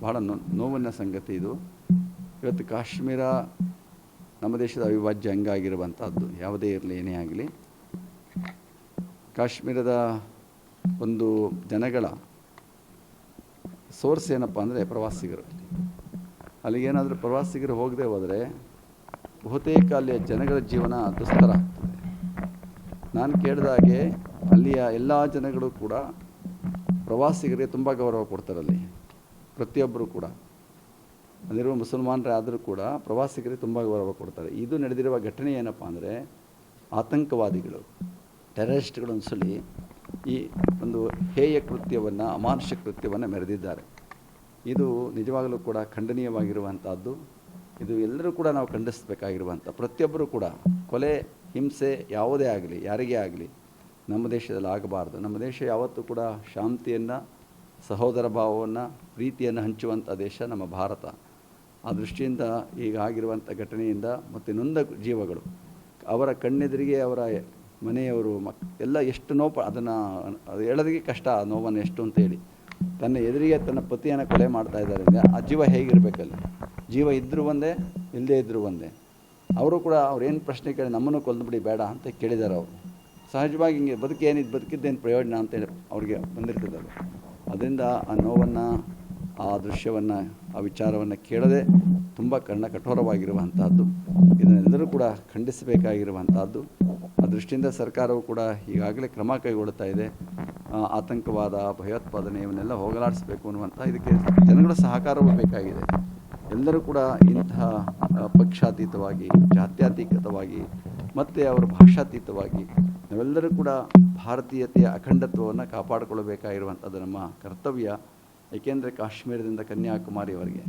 ಭಾಳ ನೋವಿನ ಸಂಗತಿ ಇದು. ಇವತ್ತು ಕಾಶ್ಮೀರ ನಮ್ಮ ದೇಶದ ಅವಿಭಾಜ್ಯ ಅಂಗ ಆಗಿರುವಂಥದ್ದು. ಯಾವುದೇ ಇರಲಿ, ಏನೇ ಆಗಲಿ, ಕಾಶ್ಮೀರದ ಒಂದು ಜನಗಳ ಸೋರ್ಸ್ ಏನಪ್ಪ ಅಂದರೆ ಪ್ರವಾಸಿಗರು. ಅಲ್ಲಿಗೇನಾದರೂ ಪ್ರವಾಸಿಗರು ಹೋಗದೆ ಹೋದರೆ ಬಹುತೇಕ ಅಲ್ಲಿಯ ಜನಗಳ ಜೀವನ ದುಸ್ತರ ಆಗ್ತದೆ. ನಾನು ಕೇಳಿದಾಗೆ ಅಲ್ಲಿಯ ಎಲ್ಲ ಜನಗಳು ಕೂಡ ಪ್ರವಾಸಿಗರಿಗೆ ತುಂಬ ಗೌರವ ಕೊಡ್ತಾರಲ್ಲಿ. ಪ್ರತಿಯೊಬ್ಬರು ಕೂಡ, ಅಲ್ಲಿರುವ ಮುಸಲ್ಮಾನರೇ ಆದರೂ ಕೂಡ ಪ್ರವಾಸಿಗರಿಗೆ ತುಂಬ ಗೌರವ ಕೊಡ್ತಾರೆ. ಇದು ನಡೆದಿರುವ ಘಟನೆ ಏನಪ್ಪ ಅಂದರೆ, ಆತಂಕವಾದಿಗಳು, ಟೆರರಿಸ್ಟ್ಗಳು ಅನ್ಸಲಿ ಈ ಒಂದು ಹೇಯ ಕೃತ್ಯವನ್ನು, ಅಮಾನುಷ ಕೃತ್ಯವನ್ನು ಮೆರೆದಿದ್ದಾರೆ. ಇದು ನಿಜವಾಗಲೂ ಕೂಡ ಖಂಡನೀಯವಾಗಿರುವಂಥದ್ದು. ಇದು ಎಲ್ಲರೂ ಕೂಡ ನಾವು ಖಂಡಿಸಬೇಕಾಗಿರುವಂಥ, ಪ್ರತಿಯೊಬ್ಬರೂ ಕೂಡ ಕೊಲೆ, ಹಿಂಸೆ ಯಾವುದೇ ಆಗಲಿ, ಯಾರಿಗೇ ಆಗಲಿ ನಮ್ಮ ದೇಶದಲ್ಲಿ ಆಗಬಾರ್ದು. ನಮ್ಮ ದೇಶ ಯಾವತ್ತೂ ಕೂಡ ಶಾಂತಿಯನ್ನು, ಸಹೋದರ ಭಾವವನ್ನು, ಪ್ರೀತಿಯನ್ನು ಹಂಚುವಂಥ ದೇಶ ನಮ್ಮ ಭಾರತ. ಆ ದೃಷ್ಟಿಯಿಂದ ಈಗ ಆಗಿರುವಂಥ ಘಟನೆಯಿಂದ ಮತ್ತು ನೊಂದ ಜೀವಗಳು, ಅವರ ಕಣ್ಣೆದುರಿಗೆ ಅವರ ಮನೆಯವರು ಎಲ್ಲ ಎಷ್ಟು ನೋವು, ಅದನ್ನು ಅದು ಹೇಳೋದಕ್ಕೆ ಕಷ್ಟ, ಆ ನೋವನ್ನು ಎಷ್ಟು ಅಂತೇಳಿ. ತನ್ನ ಎದುರಿಗೆ ತನ್ನ ಪತಿಯನ್ನು ಕೊಲೆ ಮಾಡ್ತಾ ಇದ್ದಾರೆ ಅಂದರೆ ಆ ಜೀವ ಹೇಗಿರಬೇಕಲ್ಲ. ಜೀವ ಇದ್ದರೂ ಒಂದೇ, ಇಲ್ಲದೇ ಇದ್ದರೂ ಒಂದೇ. ಅವರು ಕೂಡ ಅವ್ರೇನು ಪ್ರಶ್ನೆ ಕೇಳಿ ನಮ್ಮನ್ನು ಕೊಂದುಬಿಡಿ ಬೇಡ ಅಂತ ಕೇಳಿದ್ದಾರೆ. ಅವರು ಸಹಜವಾಗಿ ಹಿಂಗೆ ಬದುಕಿದ್ದೇನು ಪ್ರಯೋಜನ ಅಂತೇಳಿ ಅವ್ರಿಗೆ ಬಂದಿರ್ತದೆ. ಅದರಿಂದ ಆ ನೋವನ್ನು, ಆ ದೃಶ್ಯವನ್ನು, ಆ ವಿಚಾರವನ್ನು ಕೇಳದೆ ತುಂಬ ಕಠೋರವಾಗಿರುವಂಥದ್ದು. ಇದನ್ನೆಲ್ಲರೂ ಕೂಡ ಖಂಡಿಸಬೇಕಾಗಿರುವಂಥದ್ದು. ಆ ದೃಷ್ಟಿಯಿಂದ ಸರ್ಕಾರವು ಕೂಡ ಈಗಾಗಲೇ ಕ್ರಮ ಕೈಗೊಳ್ಳುತ್ತಾ ಇದೆ. ಆತಂಕವಾದ, ಭಯೋತ್ಪಾದನೆ ಇವನ್ನೆಲ್ಲ ಹೋಗಲಾಡಿಸಬೇಕು ಅನ್ನುವಂಥ, ಇದಕ್ಕೆ ಜನಗಳ ಸಹಕಾರವೂ ಬೇಕಾಗಿದೆ. ಎಲ್ಲರೂ ಕೂಡ ಇಂತಹ ಪಕ್ಷಾತೀತವಾಗಿ, ಜಾತ್ಯತೀತವಾಗಿ ಮತ್ತು ಅವರ ಭಾಷಾತೀತವಾಗಿ ನಾವೆಲ್ಲರೂ ಕೂಡ ಭಾರತೀಯತೆಯ ಅಖಂಡತ್ವವನ್ನು ಕಾಪಾಡಿಕೊಳ್ಳಬೇಕಾಗಿರುವಂಥದ್ದು ನಮ್ಮ ಕರ್ತವ್ಯ. ಏಕೆಂದರೆ ಕಾಶ್ಮೀರದಿಂದ ಕನ್ಯಾಕುಮಾರಿಯವರೆಗೆ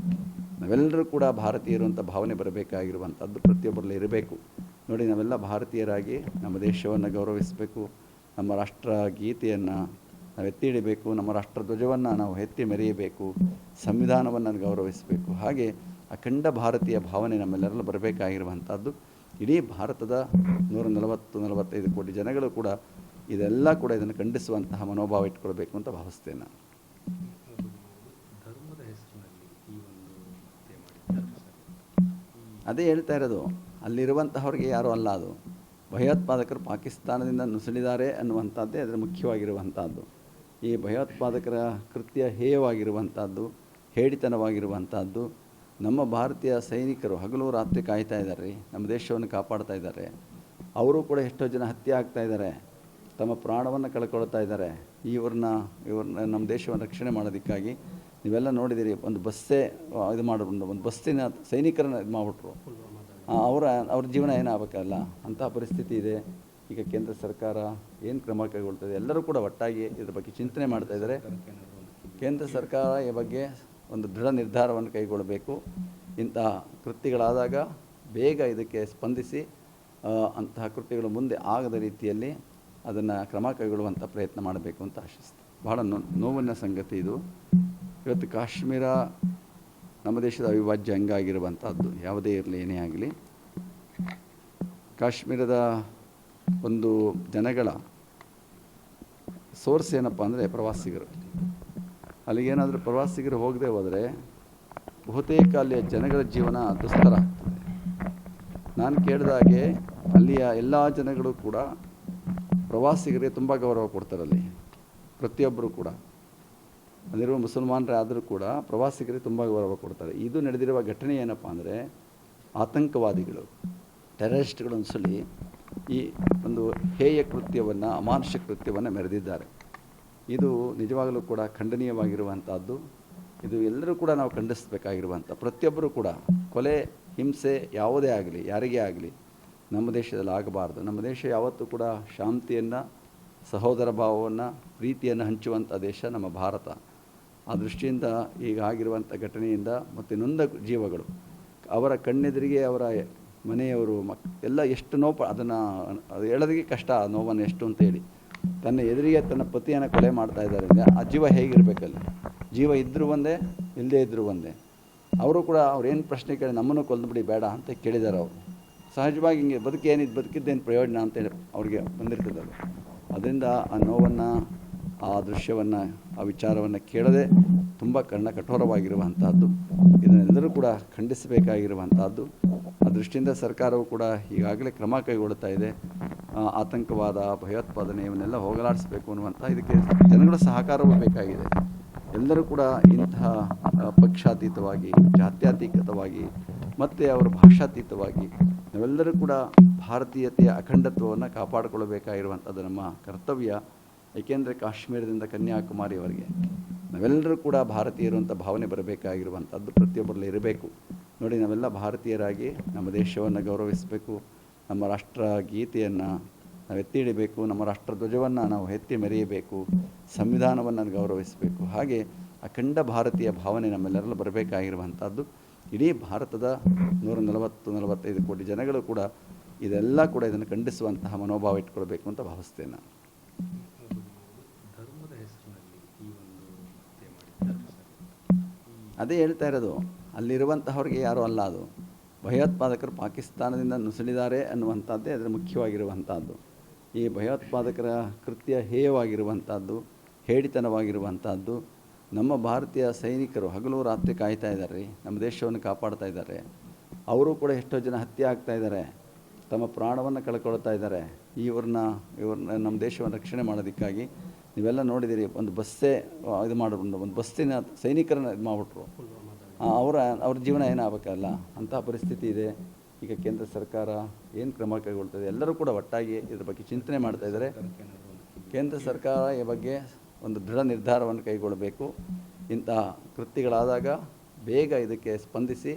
ನಾವೆಲ್ಲರೂ ಕೂಡ ಭಾರತೀಯರು ಅಂತ ಭಾವನೆ ಬರಬೇಕಾಗಿರುವಂಥದ್ದು ಪ್ರತಿಯೊಬ್ಬರಲ್ಲಿ ಇರಬೇಕು. ನೋಡಿ, ನಾವೆಲ್ಲ ಭಾರತೀಯರಾಗಿ ನಮ್ಮ ದೇಶವನ್ನು ಗೌರವಿಸಬೇಕು. ನಮ್ಮ ರಾಷ್ಟ್ರ ಗೀತೆಯನ್ನು ನಾವು ಎತ್ತಿ ಹಿಡಿಬೇಕು. ನಮ್ಮ ರಾಷ್ಟ್ರ ಧ್ವಜವನ್ನು ನಾವು ಎತ್ತಿ ಮೆರೆಯಬೇಕು. ಸಂವಿಧಾನವನ್ನು ಗೌರವಿಸಬೇಕು. ಹಾಗೆ ಅಖಂಡ ಭಾರತೀಯ ಭಾವನೆ ನಮ್ಮೆಲ್ಲರಲ್ಲೂ ಬರಬೇಕಾಗಿರುವಂಥದ್ದು. ಇಡೀ ಭಾರತದ 140-145 ಕೋಟಿ ಜನಗಳು ಕೂಡ ಇದೆಲ್ಲ ಕೂಡ ಇದನ್ನು ಖಂಡಿಸುವಂತಹ ಮನೋಭಾವ ಇಟ್ಕೊಳ್ಬೇಕು ಅಂತ ಭಾವಿಸ್ತೇನೆ ನಾನು. ಅದೇ ಹೇಳ್ತಾ ಇರೋದು, ಅಲ್ಲಿರುವಂತಹವ್ರಿಗೆ ಯಾರೂ ಅಲ್ಲ, ಅದು ಭಯೋತ್ಪಾದಕರು ಪಾಕಿಸ್ತಾನದಿಂದ ನುಸುಳಿದ್ದಾರೆ ಅನ್ನುವಂಥದ್ದೇ ಅದರ ಮುಖ್ಯವಾಗಿರುವಂಥದ್ದು. ಈ ಭಯೋತ್ಪಾದಕರ ಕೃತ್ಯ ಹೇಯವಾಗಿರುವಂಥದ್ದು, ಹೇಡಿತನವಾಗಿರುವಂಥದ್ದು. ನಮ್ಮ ಭಾರತೀಯ ಸೈನಿಕರು ಹಗಲು ರಾತ್ರಿ ಕಾಯ್ತಾ ಇದ್ದಾರೆ, ನಮ್ಮ ದೇಶವನ್ನು ಕಾಪಾಡ್ತಾ ಇದ್ದಾರೆ. ಅವರು ಕೂಡ ಎಷ್ಟೋ ಜನ ಹತ್ಯೆ ಆಗ್ತಾ ಇದ್ದಾರೆ, ತಮ್ಮ ಪ್ರಾಣವನ್ನು ಕಳ್ಕೊಳ್ತಾ ಇದ್ದಾರೆ. ಇವ್ರನ್ನ ನಮ್ಮ ದೇಶವನ್ನು ರಕ್ಷಣೆ ಮಾಡೋದಕ್ಕಾಗಿ ನೀವೆಲ್ಲ ನೋಡಿದ್ದೀರಿ, ಒಂದು ಬಸ್ಸೇ ಇದು ಮಾಡಿಕೊಂಡು ಒಂದು ಬಸ್ಸಿನ ಸೈನಿಕರನ್ನ ಇದು ಮಾಡಿಬಿಟ್ರು. ಅವ್ರ ಜೀವನ ಏನಾಗಬೇಕಲ್ಲ, ಅಂತಹ ಪರಿಸ್ಥಿತಿ ಇದೆ. ಈಗ ಕೇಂದ್ರ ಸರ್ಕಾರ ಏನು ಕ್ರಮ ಕೈಗೊಳ್ತದೆ, ಎಲ್ಲರೂ ಕೂಡ ಒಟ್ಟಾಗಿ ಇದ್ರ ಬಗ್ಗೆ ಚಿಂತನೆ ಮಾಡ್ತಾ ಇದ್ದಾರೆ. ಕೇಂದ್ರ ಸರ್ಕಾರ ಈ ಬಗ್ಗೆ ಒಂದು ದೃಢ ನಿರ್ಧಾರವನ್ನು ಕೈಗೊಳ್ಳಬೇಕು. ಇಂತಹ ಕೃತ್ಯಗಳಾದಾಗ ಬೇಗ ಇದಕ್ಕೆ ಸ್ಪಂದಿಸಿ ಅಂತಹ ಕೃತ್ಯಗಳು ಮುಂದೆ ಆಗದ ರೀತಿಯಲ್ಲಿ ಅದನ್ನು ಕ್ರಮ ಕೈಗೊಳ್ಳುವಂಥ ಪ್ರಯತ್ನ ಮಾಡಬೇಕು ಅಂತ ಆಶಿಸ್ತೀನಿ. ಬಹಳ ನೋವಿನ ಸಂಗತಿ ಇದು. ಇವತ್ತು ಕಾಶ್ಮೀರ ನಮ್ಮ ದೇಶದ ಅವಿಭಾಜ್ಯ ಅಂಗ ಆಗಿರುವಂಥದ್ದು. ಯಾವುದೇ ಇರಲಿ, ಏನೇ ಆಗಲಿ, ಕಾಶ್ಮೀರದ ಒಂದು ಜನಗಳ ಸೋರ್ಸ್ ಏನಪ್ಪ ಅಂದರೆ ಪ್ರವಾಸಿಗರು. ಅಲ್ಲಿಗೇನಾದರೂ ಪ್ರವಾಸಿಗರು ಹೋಗದೆ ಹೋದರೆ ಬಹುತೇಕ ಅಲ್ಲಿಯ ಜನಗಳ ಜೀವನ ದುಸ್ತರ ಆಗ್ತದೆ. ನಾನು ಕೇಳಿದಾಗೆ ಅಲ್ಲಿಯ ಎಲ್ಲ ಜನಗಳು ಕೂಡ ಪ್ರವಾಸಿಗರಿಗೆ ತುಂಬ ಗೌರವ ಕೊಡ್ತಾರಲ್ಲಿ. ಪ್ರತಿಯೊಬ್ಬರು ಕೂಡ, ಅಲ್ಲಿರುವ ಮುಸಲ್ಮಾನರೇ ಆದರೂ ಕೂಡ ಪ್ರವಾಸಿಗರಿಗೆ ತುಂಬ ಗೌರವ ಕೊಡ್ತಾರೆ. ಇದು ನಡೆದಿರುವ ಘಟನೆ ಏನಪ್ಪ ಅಂದರೆ, ಆತಂಕವಾದಿಗಳು, ಟೆರರಿಸ್ಟ್ಗಳು ಅನ್ಸಲಿ ಈ ಒಂದು ಹೇಯ ಕೃತ್ಯವನ್ನು, ಅಮಾನುಷ ಕೃತ್ಯವನ್ನು ಮೆರೆದಿದ್ದಾರೆ. ಇದು ನಿಜವಾಗಲೂ ಕೂಡ ಖಂಡನೀಯವಾಗಿರುವಂಥದ್ದು. ಇದು ಎಲ್ಲರೂ ಕೂಡ ನಾವು ಖಂಡಿಸಬೇಕಾಗಿರುವಂಥ, ಪ್ರತಿಯೊಬ್ಬರೂ ಕೂಡ ಕೊಲೆ, ಹಿಂಸೆ ಯಾವುದೇ ಆಗಲಿ, ಯಾರಿಗೇ ಆಗಲಿ ನಮ್ಮ ದೇಶದಲ್ಲಿ ಆಗಬಾರ್ದು. ನಮ್ಮ ದೇಶ ಯಾವತ್ತೂ ಕೂಡ ಶಾಂತಿಯನ್ನು, ಸಹೋದರ ಭಾವವನ್ನು, ಪ್ರೀತಿಯನ್ನು ಹಂಚುವಂಥ ದೇಶ ನಮ್ಮ ಭಾರತ. ಆ ದೃಷ್ಟಿಯಿಂದ ಈಗ ಆಗಿರುವಂಥ ಘಟನೆಯಿಂದ ಮತ್ತು ನೊಂದ ಜೀವಗಳು, ಅವರ ಕಣ್ಣೆದುರಿಗೆ ಅವರ ಮನೆಯವರು ಎಲ್ಲ ಎಷ್ಟು ನೋವು, ಅದನ್ನು ಅದು ಹೇಳೋದಕ್ಕೆ ಕಷ್ಟ, ಆ ನೋವನ್ನು ಎಷ್ಟು ಅಂತೇಳಿ. ತನ್ನ ಎದುರಿಗೆ ತನ್ನ ಪತಿಯನ್ನು ಕೊಲೆ ಮಾಡ್ತಾ ಇದ್ದಾರೆ ಅಂದರೆ ಆ ಜೀವ ಹೇಗಿರಬೇಕಲ್ಲ. ಜೀವ ಇದ್ದರೂ ಒಂದೇ, ಇಲ್ಲದೇ ಇದ್ದರೂ ಒಂದೇ. ಅವರು ಕೂಡ ಅವ್ರೇನು ಪ್ರಶ್ನೆ ಕೇಳಿ ನಮ್ಮನ್ನು ಕೊಂದುಬಿಡಿ ಬೇಡ ಅಂತ ಕೇಳಿದ್ದಾರೆ. ಅವರು ಸಹಜವಾಗಿ ಹಿಂಗೆ ಬದುಕಿದ್ದೇನು ಪ್ರಯೋಜನ ಅಂತೇಳಿ ಅವ್ರಿಗೆ ಬಂದಿರ್ತದೆ. ಅದರಿಂದ ಆ ನೋವನ್ನು, ಆ ದೃಶ್ಯವನ್ನು ಆ ವಿಚಾರವನ್ನು ಕೇಳದೆ ತುಂಬ ಕಠೋರವಾಗಿರುವಂತಹದ್ದು. ಇದನ್ನೆಲ್ಲರೂ ಕೂಡ ಖಂಡಿಸಬೇಕಾಗಿರುವಂತಹದ್ದು. ಆ ದೃಷ್ಟಿಯಿಂದ ಸರ್ಕಾರವು ಕೂಡ ಈಗಾಗಲೇ ಕ್ರಮ ಕೈಗೊಳ್ಳುತ್ತಾ ಇದೆ. ಆತಂಕವಾದ, ಭಯೋತ್ಪಾದನೆ ಇವನ್ನೆಲ್ಲ ಹೋಗಲಾಡಿಸಬೇಕು ಅನ್ನುವಂಥ ಇದಕ್ಕೆ ಜನಗಳ ಸಹಕಾರವೂ ಬೇಕಾಗಿದೆ. ಎಲ್ಲರೂ ಕೂಡ ಇಂತಹ ಪಕ್ಷಾತೀತವಾಗಿ, ಜಾತ್ಯತೀತವಾಗಿ ಮತ್ತು ಅವರ ಭಾಷಾತೀತವಾಗಿ ನಾವೆಲ್ಲರೂ ಕೂಡ ಭಾರತೀಯತೆಯ ಅಖಂಡತ್ವವನ್ನು ಕಾಪಾಡಿಕೊಳ್ಳಬೇಕಾಗಿರುವಂಥದ್ದು ನಮ್ಮ ಕರ್ತವ್ಯ. ಏಕೆಂದರೆ ಕಾಶ್ಮೀರದಿಂದ ಕನ್ಯಾಕುಮಾರಿಯವರೆಗೆ ನಾವೆಲ್ಲರೂ ಕೂಡ ಭಾರತೀಯರು ಅಂತ ಭಾವನೆ ಬರಬೇಕಾಗಿರುವಂಥದ್ದು ಪ್ರತಿಯೊಬ್ಬರಲ್ಲಿ ಇರಬೇಕು. ನೋಡಿ, ನಾವೆಲ್ಲ ಭಾರತೀಯರಾಗಿ ನಮ್ಮ ದೇಶವನ್ನು ಗೌರವಿಸಬೇಕು, ನಮ್ಮ ರಾಷ್ಟ್ರ ಗೀತೆಯನ್ನು ನಾವು ಎತ್ತಿ ಹಿಡಿಬೇಕು, ನಮ್ಮ ರಾಷ್ಟ್ರ ಧ್ವಜವನ್ನು ನಾವು ಎತ್ತಿ ಮೆರೆಯಬೇಕು, ಸಂವಿಧಾನವನ್ನು ಗೌರವಿಸಬೇಕು. ಹಾಗೆ ಅಖಂಡ ಭಾರತೀಯ ಭಾವನೆ ನಮ್ಮೆಲ್ಲರಲ್ಲೂ ಬರಬೇಕಾಗಿರುವಂಥದ್ದು. ಇಡೀ ಭಾರತದ 145 ಕೋಟಿ ಜನಗಳು ಕೂಡ ಇದೆಲ್ಲ ಕೂಡ ಇದನ್ನು ಖಂಡಿಸುವಂತಹ ಮನೋಭಾವ ಇಟ್ಕೊಳ್ಬೇಕು ಅಂತ ಭಾವಿಸ್ತೇನೆ ನಾನು. ಅದೇ ಹೇಳ್ತಾ ಇರೋದು, ಅಲ್ಲಿರುವಂತಹವ್ರಿಗೆ ಯಾರೂ ಅಲ್ಲ, ಅದು ಭಯೋತ್ಪಾದಕರು ಪಾಕಿಸ್ತಾನದಿಂದ ನುಸುಳಿದ್ದಾರೆ ಅನ್ನುವಂಥದ್ದೇ ಅದರ ಮುಖ್ಯವಾಗಿರುವಂಥದ್ದು. ಈ ಭಯೋತ್ಪಾದಕರ ಕೃತ್ಯ ಹೇಯವಾಗಿರುವಂಥದ್ದು, ಹೇಡಿತನವಾಗಿರುವಂಥದ್ದು. ನಮ್ಮ ಭಾರತೀಯ ಸೈನಿಕರು ಹಗಲು ರಾತ್ರಿ ಕಾಯ್ತಾ ಇದ್ದಾರೆ, ನಮ್ಮ ದೇಶವನ್ನು ಕಾಪಾಡ್ತಾ ಇದ್ದಾರೆ. ಅವರು ಕೂಡ ಎಷ್ಟೋ ಜನ ಹತ್ಯೆ ಆಗ್ತಾ ಇದ್ದಾರೆ, ತಮ್ಮ ಪ್ರಾಣವನ್ನು ಕಳ್ಕೊಳ್ತಾ ಇದ್ದಾರೆ. ಇವ್ರನ್ನ ನಮ್ಮ ದೇಶವನ್ನು ರಕ್ಷಣೆ ಮಾಡೋದಕ್ಕಾಗಿ ನೀವೆಲ್ಲ ನೋಡಿದ್ದೀರಿ, ಒಂದು ಬಸ್ಸೇ ಇದು ಮಾಡಿಕೊಂಡು ಒಂದು ಬಸ್ಸಿನ ಸೈನಿಕರನ್ನ ಇದು ಮಾಡಿಬಿಟ್ರು. ಅವ್ರ ಜೀವನ ಏನಾಗಬೇಕಲ್ಲ, ಅಂತಹ ಪರಿಸ್ಥಿತಿ ಇದೆ. ಈಗ ಕೇಂದ್ರ ಸರ್ಕಾರ ಏನು ಕ್ರಮ ಕೈಗೊಳ್ತದೆ, ಎಲ್ಲರೂ ಕೂಡ ಒಟ್ಟಾಗಿ ಇದ್ರ ಬಗ್ಗೆ ಚಿಂತನೆ ಮಾಡ್ತಾ ಇದ್ದಾರೆ. ಕೇಂದ್ರ ಸರ್ಕಾರ ಈ ಬಗ್ಗೆ ಒಂದು ದೃಢ ನಿರ್ಧಾರವನ್ನು ಕೈಗೊಳ್ಳಬೇಕು. ಇಂತಹ ಕೃತ್ಯಗಳಾದಾಗ ಬೇಗ ಇದಕ್ಕೆ ಸ್ಪಂದಿಸಿ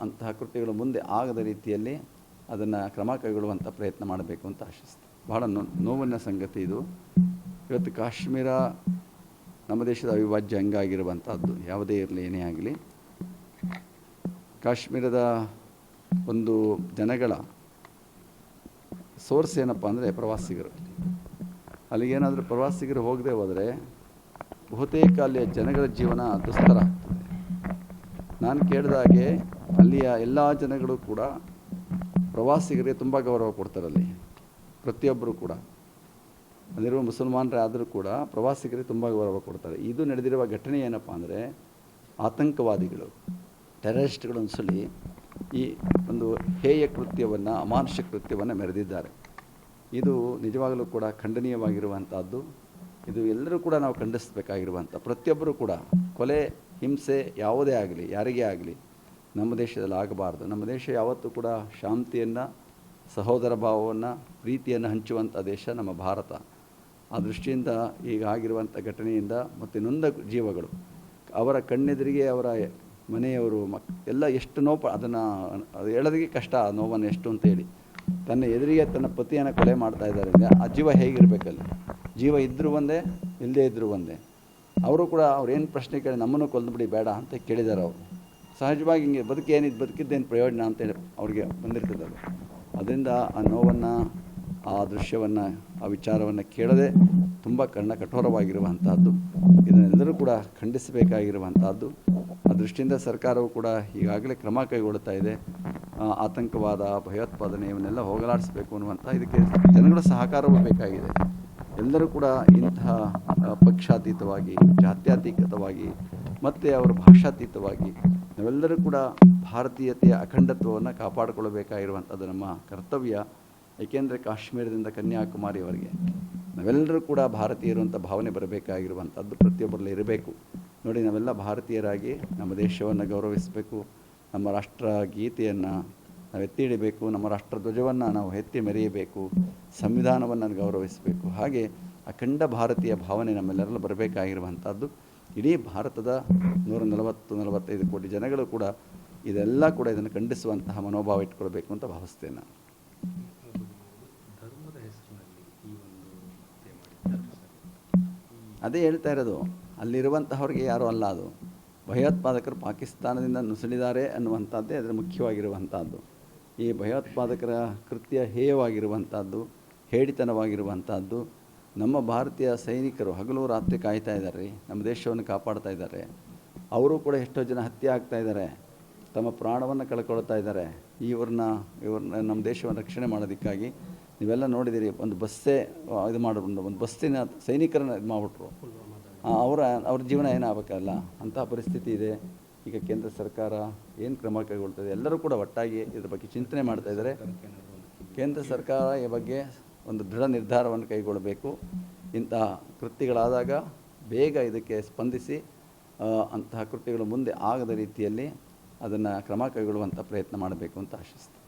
ಅಂತಹ ಕೃತ್ಯಗಳು ಮುಂದೆ ಆಗದ ರೀತಿಯಲ್ಲಿ ಅದನ್ನು ಕ್ರಮ ಕೈಗೊಳ್ಳುವಂಥ ಪ್ರಯತ್ನ ಮಾಡಬೇಕು ಅಂತ ಆಶಿಸ್ತೀನಿ. ಬಹಳ ನೋವಿನ ಸಂಗತಿ ಇದು. ಇವತ್ತು ಕಾಶ್ಮೀರ ನಮ್ಮ ದೇಶದ ಅವಿಭಾಜ್ಯ ಅಂಗ ಆಗಿರುವಂಥದ್ದು. ಯಾವುದೇ ಇರಲಿ, ಏನೇ ಆಗಲಿ, ಕಾಶ್ಮೀರದ ಒಂದು ಜನಗಳ ಸೋರ್ಸ್ ಏನಪ್ಪ ಅಂದರೆ ಪ್ರವಾಸಿಗರು. ಅಲ್ಲಿಗೇನಾದರೂ ಪ್ರವಾಸಿಗರು ಹೋಗದೆ ಹೋದರೆ ಬಹುತೇಕ ಅಲ್ಲಿಯ ಜನಗಳ ಜೀವನ ದುಸ್ತರ ಆಗ್ತದೆ. ನಾನು ಕೇಳಿದಾಗೆ ಅಲ್ಲಿಯ ಎಲ್ಲ ಜನಗಳು ಕೂಡ ಪ್ರವಾಸಿಗರಿಗೆ ತುಂಬ ಗೌರವ ಕೊಡ್ತಾರಲ್ಲಿ. ಪ್ರತಿಯೊಬ್ಬರು ಕೂಡ ಅಲ್ಲಿರುವ ಮುಸಲ್ಮಾನರೇ ಆದರೂ ಕೂಡ ಪ್ರವಾಸಿಗರಿಗೆ ತುಂಬ ಗೌರವ ಕೊಡ್ತಾರೆ. ಇದು ನಡೆದಿರುವ ಘಟನೆ ಏನಪ್ಪ ಅಂದರೆ, ಆತಂಕವಾದಿಗಳು, ಟೆರರಿಸ್ಟ್ಗಳು ಅನ್ಸಲಿ ಈ ಒಂದು ಹೇಯ ಕೃತ್ಯವನ್ನು, ಅಮಾನುಷ ಕೃತ್ಯವನ್ನು ಮೆರೆದಿದ್ದಾರೆ. ಇದು ನಿಜವಾಗಲೂ ಕೂಡ ಖಂಡನೀಯವಾಗಿರುವಂಥದ್ದು. ಇದು ಎಲ್ಲರೂ ಕೂಡ ನಾವು ಖಂಡಿಸಬೇಕಾಗಿರುವಂಥ, ಪ್ರತಿಯೊಬ್ಬರೂ ಕೂಡ ಕೊಲೆ, ಹಿಂಸೆ ಯಾವುದೇ ಆಗಲಿ, ಯಾರಿಗೇ ಆಗಲಿ ನಮ್ಮ ದೇಶದಲ್ಲಿ ಆಗಬಾರ್ದು. ನಮ್ಮ ದೇಶ ಯಾವತ್ತೂ ಕೂಡ ಶಾಂತಿಯನ್ನು, ಸಹೋದರ ಭಾವವನ್ನು, ಪ್ರೀತಿಯನ್ನು ಹಂಚುವಂಥ ದೇಶ ನಮ್ಮ ಭಾರತ. ಆ ದೃಷ್ಟಿಯಿಂದ ಈಗ ಆಗಿರುವಂಥ ಘಟನೆಯಿಂದ ಮತ್ತು ನೊಂದ ಜೀವಗಳು, ಅವರ ಕಣ್ಣೆದುರಿಗೆ ಅವರ ಮನೆಯವರು ಎಲ್ಲ ಎಷ್ಟು ನೋವು, ಅದನ್ನು ಅದು ಹೇಳೋದಕ್ಕೆ ಕಷ್ಟ, ಆ ನೋವನ್ನು ಎಷ್ಟು ಅಂತೇಳಿ. ತನ್ನ ಎದುರಿಗೆ ತನ್ನ ಪತಿಯನ್ನು ಕೊಲೆ ಮಾಡ್ತಾ ಇದ್ದಾರೆ ಅಂದರೆ ಆ ಜೀವ ಹೇಗಿರಬೇಕಲ್ಲಿ? ಜೀವ ಇದ್ದರೂ ಒಂದೇ, ಇಲ್ಲದೇ ಇದ್ದರೂ ಒಂದೇ. ಅವರು ಕೂಡ ಅವ್ರೇನು ಪ್ರಶ್ನೆ ಕೇಳಿ ನಮ್ಮನ್ನು ಕೊಲ್ದುಬಿಡಿ ಬೇಡ ಅಂತ ಕೇಳಿದ್ದಾರೆ. ಅವರು ಸಹಜವಾಗಿ ಹಿಂಗೆ ಬದುಕಿದ್ದೇನು ಪ್ರಯೋಜನ ಅಂತೇಳಿ ಅವ್ರಿಗೆ ಬಂದಿರ್ತದೆ. ಅದರಿಂದ ಆ ನೋವನ್ನು, ಆ ದೃಶ್ಯವನ್ನು, ಆ ವಿಚಾರವನ್ನು ಕೇಳದೆ ತುಂಬ ಕಠೋರವಾಗಿರುವಂತಹದ್ದು. ಇದನ್ನೆಲ್ಲರೂ ಕೂಡ ಖಂಡಿಸಬೇಕಾಗಿರುವಂತಹದ್ದು. ಆ ದೃಷ್ಟಿಯಿಂದ ಸರ್ಕಾರವು ಕೂಡ ಈಗಾಗಲೇ ಕ್ರಮ ಕೈಗೊಳ್ಳುತ್ತಾ ಇದೆ. ಆತಂಕವಾದ, ಭಯೋತ್ಪಾದನೆ ಇವನ್ನೆಲ್ಲ ಹೋಗಲಾಡಿಸಬೇಕು ಅನ್ನುವಂಥ ಇದಕ್ಕೆ ಜನಗಳ ಸಹಕಾರವೂ ಬೇಕಾಗಿದೆ. ಎಲ್ಲರೂ ಕೂಡ ಇಂತಹ ಪಕ್ಷಾತೀತವಾಗಿ, ಜಾತ್ಯತೀತವಾಗಿ ಮತ್ತು ಅವರ ಭಾಷಾತೀತವಾಗಿ ನಾವೆಲ್ಲರೂ ಕೂಡ ಭಾರತೀಯತೆಯ ಅಖಂಡತ್ವವನ್ನು ಕಾಪಾಡಿಕೊಳ್ಳಬೇಕಾಗಿರುವಂಥದ್ದು ನಮ್ಮ ಕರ್ತವ್ಯ. ಏಕೆಂದರೆ ಕಾಶ್ಮೀರದಿಂದ ಕನ್ಯಾಕುಮಾರಿಯವರೆಗೆ ನಾವೆಲ್ಲರೂ ಕೂಡ ಭಾರತೀಯರು ಅಂತ ಭಾವನೆ ಬರಬೇಕಾಗಿರುವಂಥದ್ದು ಪ್ರತಿಯೊಬ್ಬರಲ್ಲಿ ಇರಬೇಕು. ನೋಡಿ, ನಾವೆಲ್ಲ ಭಾರತೀಯರಾಗಿ ನಮ್ಮ ದೇಶವನ್ನು ಗೌರವಿಸಬೇಕು, ನಮ್ಮ ರಾಷ್ಟ್ರ ಗೀತೆಯನ್ನು ನಾವು ಎತ್ತಿ ಹಿಡಿಬೇಕು, ನಮ್ಮ ರಾಷ್ಟ್ರ ಧ್ವಜವನ್ನು ನಾವು ಎತ್ತಿ ಮೆರೆಯಬೇಕು, ಸಂವಿಧಾನವನ್ನು ಗೌರವಿಸಬೇಕು. ಹಾಗೆ ಅಖಂಡ ಭಾರತೀಯ ಭಾವನೆ ನಮ್ಮೆಲ್ಲರಲ್ಲೂ ಬರಬೇಕಾಗಿರುವಂಥದ್ದು. ಇಡೀ ಭಾರತದ 145 ಕೋಟಿ ಜನಗಳು ಕೂಡ ಇದೆಲ್ಲ ಕೂಡ ಇದನ್ನು ಖಂಡಿಸುವಂತಹ ಮನೋಭಾವ ಇಟ್ಕೊಳ್ಬೇಕು ಅಂತ ಭಾವಿಸ್ತೇನೆ ನಾನು. ಅದೇ ಹೇಳ್ತಾ ಇರೋದು, ಅಲ್ಲಿರುವಂತಹವ್ರಿಗೆ ಯಾರೂ ಅಲ್ಲ, ಅದು ಭಯೋತ್ಪಾದಕರು ಪಾಕಿಸ್ತಾನದಿಂದ ನುಸುಳಿದ್ದಾರೆ ಅನ್ನುವಂಥದ್ದೇ ಅದರ ಮುಖ್ಯವಾಗಿರುವಂಥದ್ದು. ಈ ಭಯೋತ್ಪಾದಕರ ಕೃತ್ಯ ಹೇಯವಾಗಿರುವಂಥದ್ದು, ಹೇಡಿತನವಾಗಿರುವಂಥದ್ದು. ನಮ್ಮ ಭಾರತೀಯ ಸೈನಿಕರು ಹಗಲು ರಾತ್ರಿ ಕಾಯ್ತಾ ಇದ್ದಾರೆ, ನಮ್ಮ ದೇಶವನ್ನು ಕಾಪಾಡ್ತಾ ಇದ್ದಾರೆ. ಅವರು ಕೂಡ ಎಷ್ಟೋ ಜನ ಹತ್ಯೆ ಆಗ್ತಾ ಇದ್ದಾರೆ, ತಮ್ಮ ಪ್ರಾಣವನ್ನು ಕಳ್ಕೊಳ್ತಾ ಇದ್ದಾರೆ. ಇವ್ರನ್ನ ನಮ್ಮ ದೇಶವನ್ನು ರಕ್ಷಣೆ ಮಾಡೋದಕ್ಕಾಗಿ ನೀವೆಲ್ಲ ನೋಡಿದ್ದೀರಿ, ಒಂದು ಬಸ್ಸೇ ಇದು ಮಾಡಿಕೊಂಡು ಒಂದು ಬಸ್ಸಿನ ಸೈನಿಕರನ್ನ ಇದು ಮಾಡಿಬಿಟ್ರು. ಅವ್ರ ಜೀವನ ಏನಾಗಬೇಕಲ್ಲ, ಅಂತಹ ಪರಿಸ್ಥಿತಿ ಇದೆ. ಈಗ ಕೇಂದ್ರ ಸರ್ಕಾರ ಏನು ಕ್ರಮ ಕೈಗೊಳ್ತದೆ, ಎಲ್ಲರೂ ಕೂಡ ಒಟ್ಟಾಗಿ ಇದ್ರ ಬಗ್ಗೆ ಚಿಂತನೆ ಮಾಡ್ತಾ ಇದ್ದಾರೆ. ಕೇಂದ್ರ ಸರ್ಕಾರ ಈ ಬಗ್ಗೆ ಒಂದು ದೃಢ ನಿರ್ಧಾರವನ್ನು ಕೈಗೊಳ್ಳಬೇಕು. ಇಂತಹ ಕೃತ್ಯಗಳಾದಾಗ ಬೇಗ ಇದಕ್ಕೆ ಸ್ಪಂದಿಸಿ ಅಂತಹ ಕೃತ್ಯಗಳು ಮುಂದೆ ಆಗದ ರೀತಿಯಲ್ಲಿ ಅದನ್ನು ಕ್ರಮ ಕೈಗೊಳ್ಳುವಂಥ ಪ್ರಯತ್ನ ಮಾಡಬೇಕು ಅಂತ ಆಶಿಸ್ತೀನಿ.